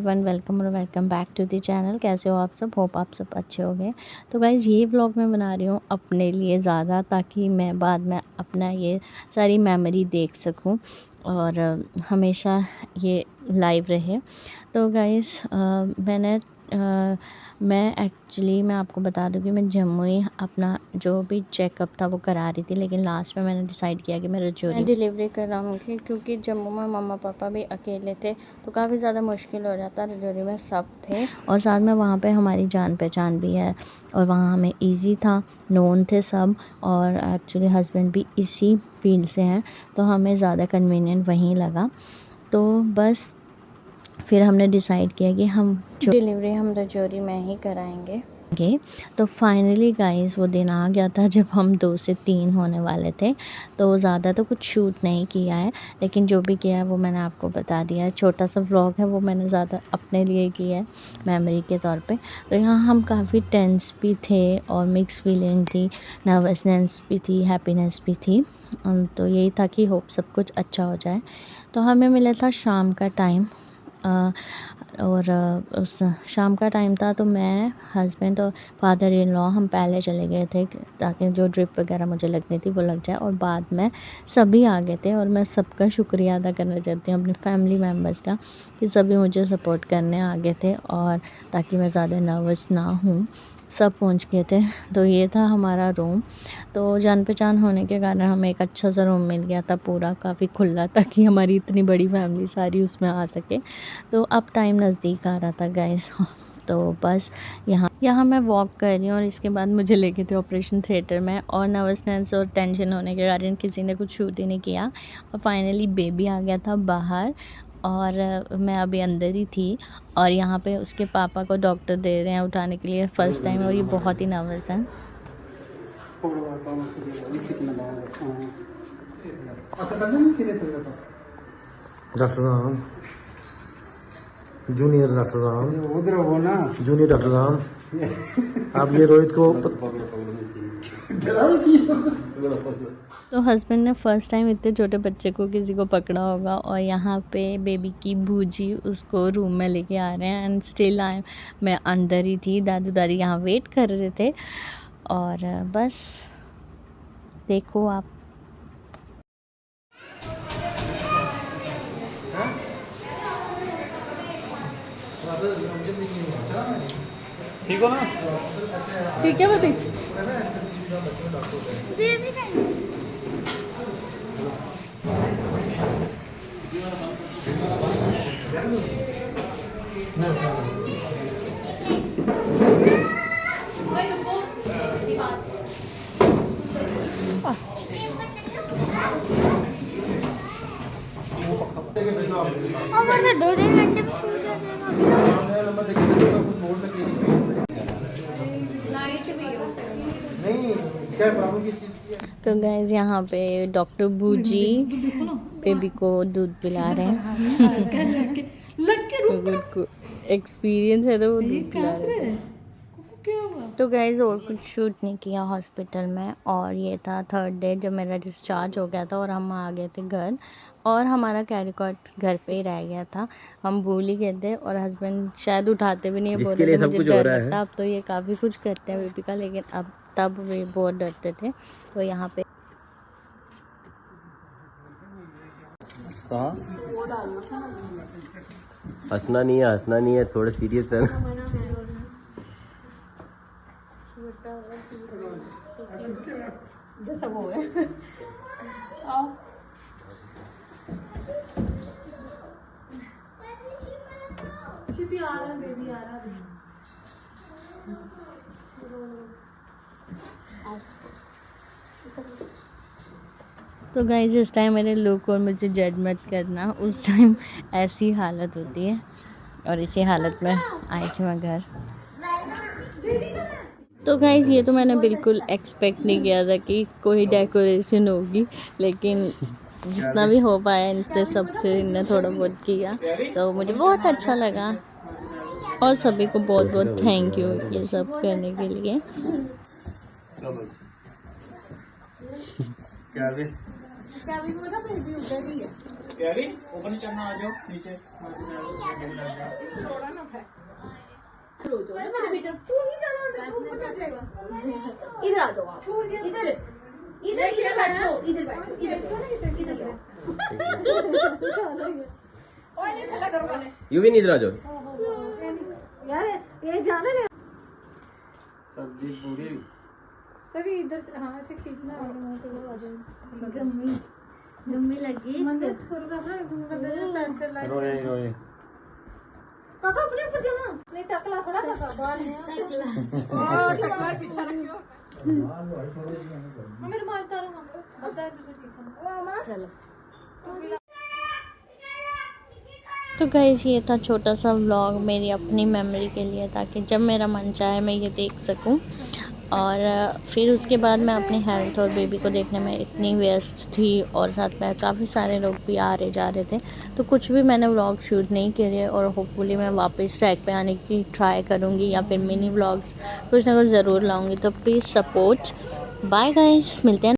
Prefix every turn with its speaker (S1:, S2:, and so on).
S1: Everyone, welcome back to the channel. कैसे हो आप सब? होप आप सब अच्छे हो गए। तो गाइज़ ये व्लॉग मैं बना रही हूँ अपने लिए ज़्यादा, ताकि मैं बाद में अपना ये सारी मेमोरी देख सकूँ और हमेशा ये लाइव रहे। तो गाइज़ मैं आपको बता दूँ कि मैं जम्मू ही अपना जो भी चेकअप था वो करा रही थी, लेकिन लास्ट में मैंने डिसाइड किया कि मैं रजौरी डिलीवरी कराऊँगी, क्योंकि जम्मू में मम्मा पापा भी अकेले थे तो काफ़ी ज़्यादा मुश्किल हो जाता। रजौरी में सब थे और साथ में वहाँ पे हमारी जान पहचान भी है और वहाँ हमें ईजी था, नोन थे सब, और एक्चुअली हस्बैंड भी इसी फील्ड से हैं तो हमें ज़्यादा कन्वीनियंट वहीं लगा। तो बस फिर हमने डिसाइड किया कि हम जो डिलीवरी हम रजौरी में ही कराएंगे। तो फाइनली गाइस वो दिन आ गया था जब हम 2 से 3 होने वाले थे। तो ज़्यादा तो कुछ शूट नहीं किया है, लेकिन जो भी किया है वो मैंने आपको बता दिया है। छोटा सा व्लॉग है, वो मैंने ज़्यादा अपने लिए किया है मेमोरी के तौर पे। तो यहाँ हम काफ़ी टेंस भी थे और मिक्स फीलिंग थी, नर्वसनेस भी थी, हैप्पीनेस भी थी। तो यही था कि होप सब कुछ अच्छा हो जाए। तो हमें मिला था शाम का टाइम, और उस शाम का टाइम था। तो मैं, हस्बैंड और फादर इन लॉ हम पहले चले गए थे ताकि जो ड्रिप वगैरह मुझे लगनी थी वो लग जाए, और बाद में सभी आ गए थे। और मैं सबका शुक्रिया अदा करना चाहती हूँ अपने फैमिली मेम्बर्स का, कि सभी मुझे सपोर्ट करने आ गए थे और ताकि मैं ज़्यादा नर्वस ना हूँ। सब पहुँच गए थे। तो ये था हमारा रूम। तो जान पहचान होने के कारण हमें एक अच्छा सा रूम मिल गया था, पूरा काफ़ी खुला, ताकि हमारी इतनी बड़ी फैमिली सारी उसमें आ सके। तो अब टाइम नज़दीक आ रहा था गाइस। तो बस यहाँ मैं वॉक कर रही हूँ और इसके बाद मुझे लेके थे ऑपरेशन थिएटर में, और नर्वसनेस और टेंशन होने के कारण किसी ने कुछ शूट ही नहीं किया। और फाइनली बेबी आ गया था बाहर और मैं अभी अंदर ही थी, और यहाँ पे उसके पापा को डॉक्टर दे रहे हैं उठाने के लिए, फ़र्स्ट टाइम, और ये बहुत ही नर्वस हैं।
S2: Doctor Ram, junior doctor Ram, उधर हो ना, जूनियर डॉक्टर राम। आप ये रोहित को
S1: तो हस्बैंड ने फ़र्स्ट टाइम इतने छोटे बच्चे को किसी को पकड़ा होगा, और यहाँ पे बेबी की भूजी उसको रूम में लेके आ रहे हैं। एंड स्टिल मैं अंदर ही थी, दादू दादी यहाँ वेट कर रहे थे। और बस देखो आप।
S2: ठीक हो ना?
S1: ठीक है बताइए। तो गाइज यहाँ पे डॉक्टर बूजी बेबी को दूध पिला रहे हैं। एक्सपीरियंस है तो वो दूध पिला रहे थे। तो गाइज और कुछ शूट नहीं किया हॉस्पिटल में, और ये था 3rd डे जब मेरा डिस्चार्ज हो गया था और हम आ गए थे घर, और हमारा कैरी कॉट घर पे ही रह गया था। हम भूल ही गए थे, और हस्बैंड शायद उठाते भी नहीं, बोल रहे थे मुझे डर लगता। अब तो ये काफ़ी कुछ करते हैं बेबी का, लेकिन अब तब वे बहुत डरते थे। तो यहाँ पे
S3: हंसना नहीं है, थोड़ा सीरियस है ना।
S4: जैसा वो है। आओ। शिपी आ रहा है, बेबी आ रहा है।
S1: तो गाइज इस टाइम मेरे लुक और मुझे जज मत करना, उस टाइम ऐसी हालत होती है, और इसी हालत में आई थी मैं घर। तो गाइज़ ये तो मैंने बिल्कुल एक्सपेक्ट नहीं किया था कि कोई डेकोरेशन होगी, लेकिन जितना भी हो पाया इनसे सबसे इनने थोड़ा बहुत किया, तो मुझे बहुत अच्छा लगा। और सभी को बहुत बहुत थैंक यू ये सब करने के लिए।
S2: क्या
S4: क्या भी बोला बेबी उधर ही है
S2: कैरी ऊपर नहीं चढ़ना, आ जाओ नीचे।
S4: मेरे बेटा तू नहीं जाना अंदर, तू ऊपर चढ़ जाएगा। इधर आ जाओ आप, इधर इधर इधर बैठो, इधर बैठो, इधर इधर बैठो। और नहीं खड़ा करो वाले
S3: यू भी नहीं इधर आ जाओ।
S4: यार ये जाना है
S2: सब्जी पूरी
S4: तभी इधर हाँ से खींचना है वहां से वो आ जाए। गम्मी गम्मी लगी मंदिर छोड़ का है मंदिर पेंसिल लगा
S2: रोए रोए।
S4: काका अपने ऊपर जाना नहीं टकला थोड़ा काका बाल है टकला टकला पीछे रखियो मेरे मार करो बता दूसरे ठीक है मामा चलो
S1: तो गाइस ये था छोटा सा व्लॉग मेरी अपनी मेमोरी के लिए, ताकि जब मेरा मन चाहे मैं ये देख सकूं। और फिर उसके बाद मैं अपनी हेल्थ और बेबी को देखने में इतनी व्यस्त थी, और साथ में काफ़ी सारे लोग भी आ रहे जा रहे थे, तो कुछ भी मैंने व्लॉग शूट नहीं करे। और होपफुली मैं वापस ट्रैक पे आने की ट्राई करूँगी, या फिर मिनी व्लॉग्स कुछ ना कुछ ज़रूर लाऊँगी। तो प्लीज़ सपोर्ट। बाय गाइस, मिलते हैं।